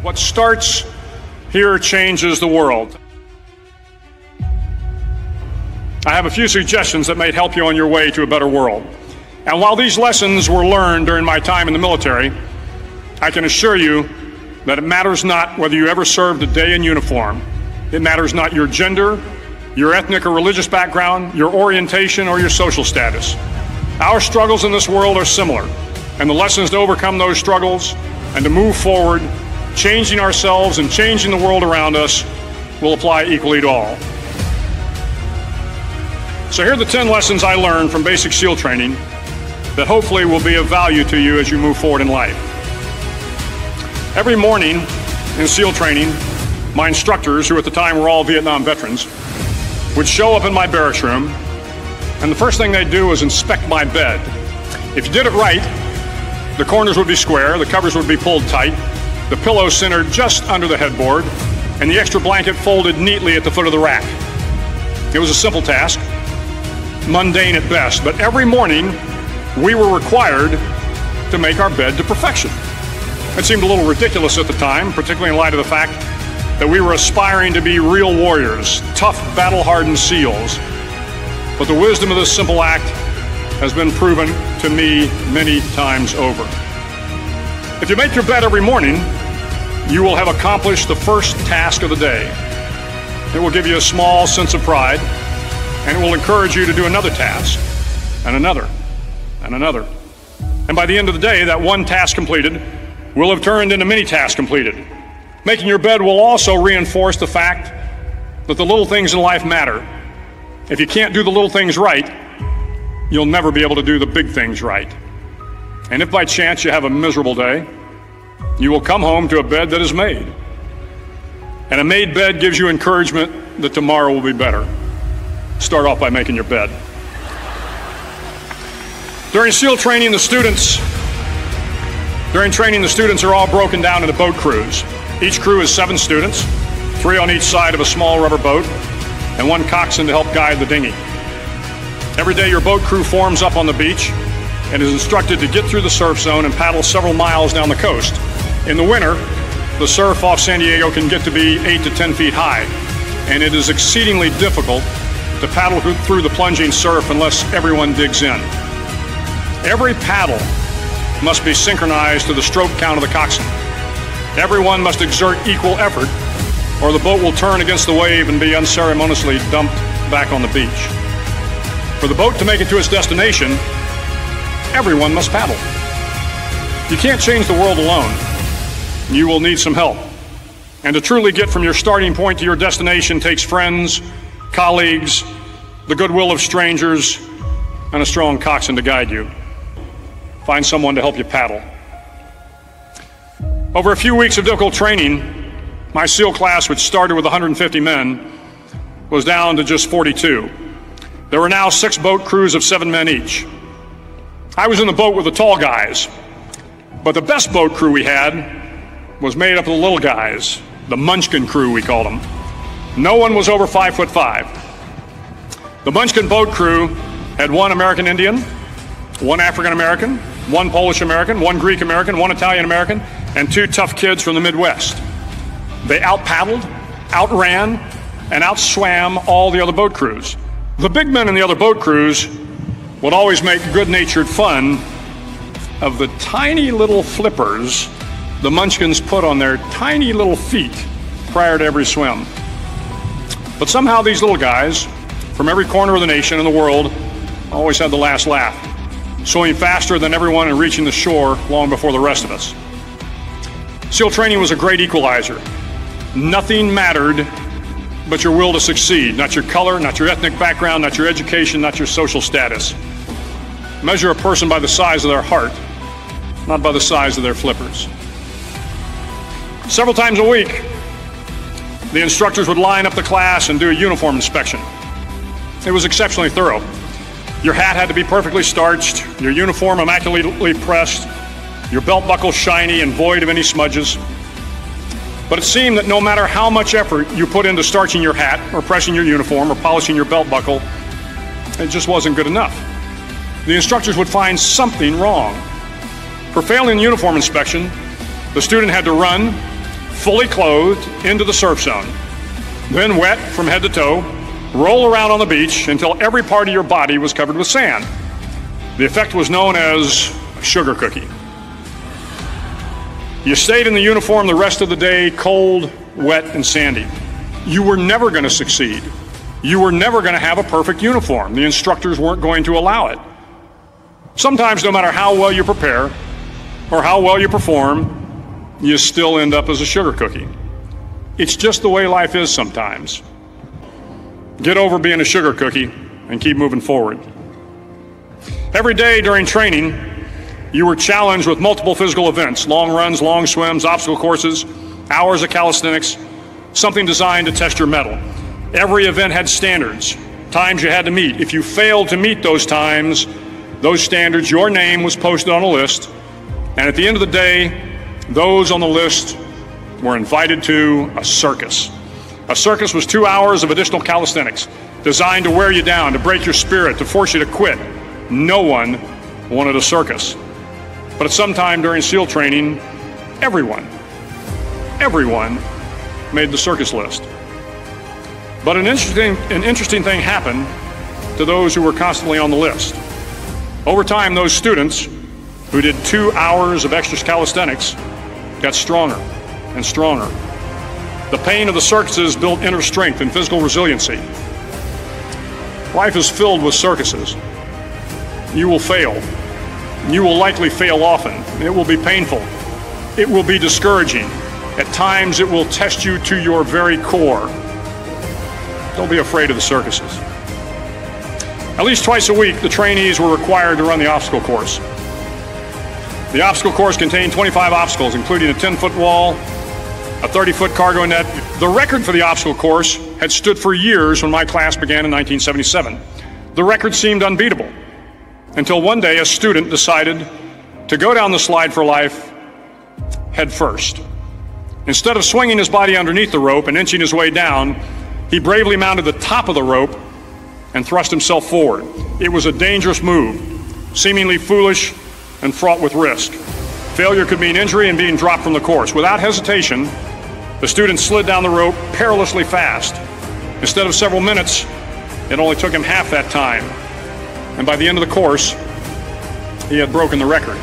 What starts here changes the world. I have a few suggestions that may help you on your way to a better world. And while these lessons were learned during my time in the military, I can assure you that it matters not whether you ever served a day in uniform. It matters not your gender, your ethnic or religious background, your orientation, or your social status. Our struggles in this world are similar, and the lessons to overcome those struggles and to move forward, changing ourselves and changing the world around us, will apply equally to all. So here are the 10 lessons I learned from basic SEAL training that hopefully will be of value to you as you move forward in life. Every morning in SEAL training, my instructors, who at the time were all Vietnam veterans, would show up in my barracks room, and the first thing they'd do was inspect my bed. If you did it right, the corners would be square, the covers would be pulled tight, the pillow centered just under the headboard, and the extra blanket folded neatly at the foot of the rack. It was a simple task, mundane at best, but every morning we were required to make our bed to perfection. It seemed a little ridiculous at the time, particularly in light of the fact that we were aspiring to be real warriors, tough, battle-hardened SEALs. But the wisdom of this simple act has been proven to me many times over. If you make your bed every morning, you will have accomplished the first task of the day. It will give you a small sense of pride, and it will encourage you to do another task, and another, and another. And by the end of the day, that one task completed will have turned into many tasks completed. Making your bed will also reinforce the fact that the little things in life matter. If you can't do the little things right, you'll never be able to do the big things right. And if by chance you have a miserable day, you will come home to a bed that is made. And a made bed gives you encouragement that tomorrow will be better. Start off by making your bed. During SEAL training, the students are all broken down into boat crews. Each crew is 7 students, 3 on each side of a small rubber boat, and 1 coxswain to help guide the dinghy. Every day your boat crew forms up on the beach and is instructed to get through the surf zone and paddle several miles down the coast. In the winter, the surf off San Diego can get to be 8 to 10 feet high, and it is exceedingly difficult to paddle through the plunging surf unless everyone digs in. Every paddle must be synchronized to the stroke count of the coxswain. Everyone must exert equal effort, or the boat will turn against the wave and be unceremoniously dumped back on the beach. For the boat to make it to its destination, everyone must paddle. You can't change the world alone. You will need some help. And to truly get from your starting point to your destination takes friends, colleagues, the goodwill of strangers, and a strong coxswain to guide you. Find someone to help you paddle. Over a few weeks of difficult training, my SEAL class, which started with 150 men, was down to just 42. There were now 6 boat crews of 7 men each. I was in the boat with the tall guys, but the best boat crew we had was made up of the little guys, the Munchkin crew we called them. No one was over 5'5". The Munchkin boat crew had 1 American Indian, 1 African American, 1 Polish American, 1 Greek American, 1 Italian American, and 2 tough kids from the Midwest. They out-paddled, outran, and outswam all the other boat crews. The big men in the other boat crews would always make good-natured fun of the tiny little flippers the Munchkins put on their tiny little feet prior to every swim. But somehow these little guys from every corner of the nation and the world always had the last laugh, swimming faster than everyone and reaching the shore long before the rest of us. SEAL training was a great equalizer. Nothing mattered but your will to succeed, not your color, not your ethnic background, not your education, not your social status. Measure a person by the size of their heart, not by the size of their flippers. Several times a week, the instructors would line up the class and do a uniform inspection. It was exceptionally thorough. Your hat had to be perfectly starched, your uniform immaculately pressed, your belt buckle shiny and void of any smudges. But it seemed that no matter how much effort you put into starching your hat or pressing your uniform or polishing your belt buckle, it just wasn't good enough. The instructors would find something wrong. For failing the uniform inspection, the student had to run, fully clothed, into the surf zone. Then wet from head to toe, roll around on the beach until every part of your body was covered with sand. The effect was known as a sugar cookie. You stayed in the uniform the rest of the day, cold, wet, and sandy. You were never going to succeed. You were never going to have a perfect uniform. The instructors weren't going to allow it. Sometimes, no matter how well you prepare or how well you perform, you still end up as a sugar cookie. It's just the way life is sometimes. Get over being a sugar cookie and keep moving forward. Every day during training, you were challenged with multiple physical events: long runs, long swims, obstacle courses, hours of calisthenics, something designed to test your mettle. Every event had standards, times you had to meet. If you failed to meet those times, those standards, your name was posted on a list, and at the end of the day, those on the list were invited to a circus. A circus was 2 hours of additional calisthenics, designed to wear you down, to break your spirit, to force you to quit. No one wanted a circus. But at some time during SEAL training, everyone made the circus list. But an interesting thing happened to those who were constantly on the list. Over time, those students who did 2 hours of extra calisthenics got stronger and stronger. The pain of the circuses built inner strength and physical resiliency. Life is filled with circuses. You will fail. You will likely fail often. It will be painful. It will be discouraging. At times, it will test you to your very core. Don't be afraid of the circuses. At least twice a week, the trainees were required to run the obstacle course. The obstacle course contained 25 obstacles, including a 10-foot wall, a 30-foot cargo net. The record for the obstacle course had stood for years when my class began in 1977. The record seemed unbeatable, until one day a student decided to go down the slide for life head first. Instead of swinging his body underneath the rope and inching his way down, he bravely mounted the top of the rope and thrust himself forward. It was a dangerous move, seemingly foolish and fraught with risk. Failure could mean injury and being dropped from the course. Without hesitation, the student slid down the rope perilously fast. Instead of several minutes, it only took him half that time. And by the end of the course, he had broken the record.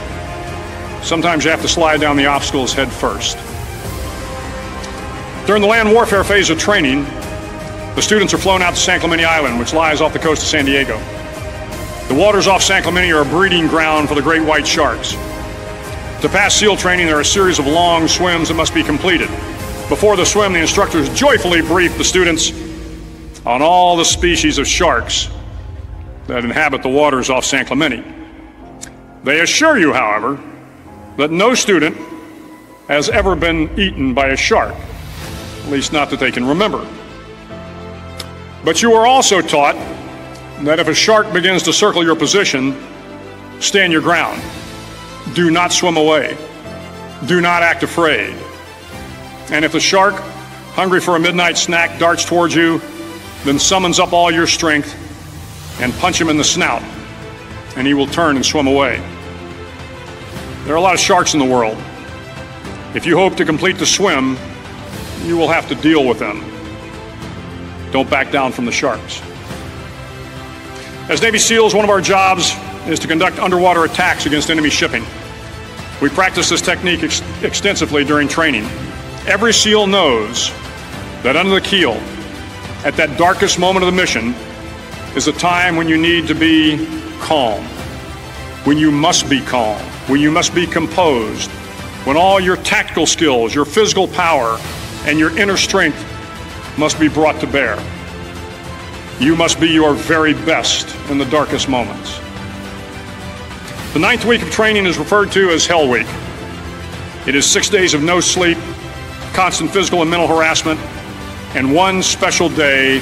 Sometimes you have to slide down the obstacles head first. During the land warfare phase of training, the students are flown out to San Clemente Island, which lies off the coast of San Diego. The waters off San Clemente are a breeding ground for the great white sharks. To pass SEAL training, there are a series of long swims that must be completed. Before the swim, the instructors joyfully brief the students on all the species of sharks that inhabit the waters off San Clemente. They assure you, however, that no student has ever been eaten by a shark, at least not that they can remember. But you are also taught that if a shark begins to circle your position, stand your ground. Do not swim away. Do not act afraid. And if the shark, hungry for a midnight snack, darts towards you, then summons up all your strength and punch him in the snout, and he will turn and swim away. There are a lot of sharks in the world. If you hope to complete the swim, you will have to deal with them. Don't back down from the sharks. As Navy SEALs, one of our jobs is to conduct underwater attacks against enemy shipping. We practice this technique extensively during training. Every SEAL knows that under the keel, at that darkest moment of the mission, is a time when you need to be calm, when you must be calm, when you must be composed, when all your tactical skills, your physical power, and your inner strength must be brought to bear. You must be your very best in the darkest moments. The 9th week of training is referred to as Hell Week. It is 6 days of no sleep, constant physical and mental harassment, and one special day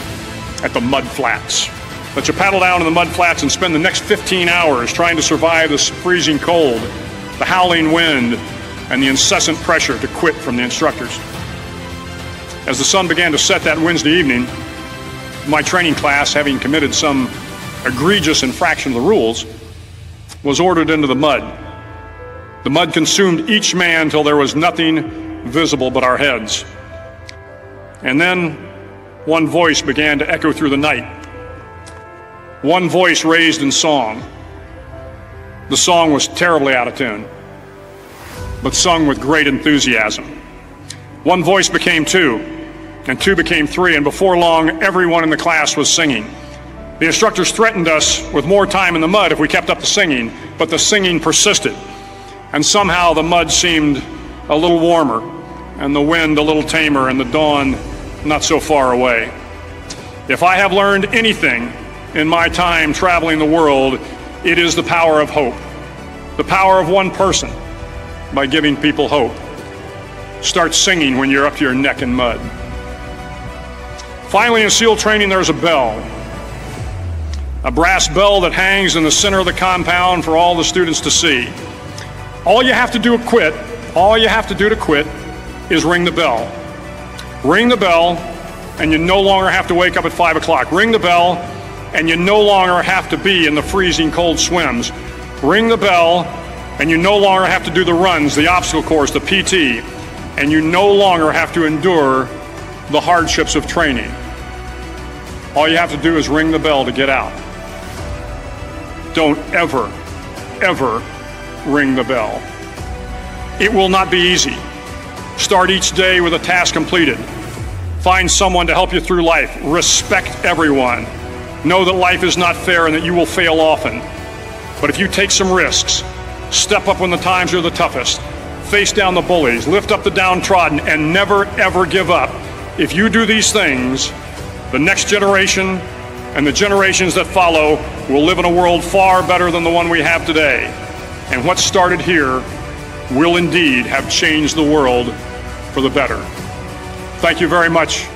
at the mud flats. Let you paddle down in the mud flats and spend the next 15 hours trying to survive the freezing cold, the howling wind, and the incessant pressure to quit from the instructors. As the sun began to set that Wednesday evening, my training class, having committed some egregious infraction of the rules, was ordered into the mud. The mud consumed each man till there was nothing visible but our heads. And then one voice began to echo through the night. One voice raised in song. The song was terribly out of tune, but sung with great enthusiasm. One voice became two, and two became three, and before long, everyone in the class was singing. The instructors threatened us with more time in the mud if we kept up the singing, but the singing persisted. And somehow the mud seemed a little warmer, and the wind a little tamer, and the dawn not so far away. If I have learned anything in my time traveling the world, it is the power of hope. The power of one person by giving people hope. Start singing when you're up to your neck in mud. Finally, in SEAL training, there's a bell. A brass bell that hangs in the center of the compound for all the students to see. All you have to do to quit is ring the bell. Ring the bell, and you no longer have to wake up at 5 o'clock. Ring the bell, and you no longer have to be in the freezing cold swims. Ring the bell, and you no longer have to do the runs, the obstacle course, the PT, and you no longer have to endure the hardships of training. All you have to do is ring the bell to get out. Don't ever, ever ring the bell. It will not be easy. Start each day with a task completed. Find someone to help you through life. Respect everyone. Know that life is not fair and that you will fail often. But if you take some risks, step up when the times are the toughest, face down the bullies, lift up the downtrodden, and never ever give up. If you do these things, the next generation and the generations that follow will live in a world far better than the one we have today. And what started here will indeed have changed the world for the better. Thank you very much.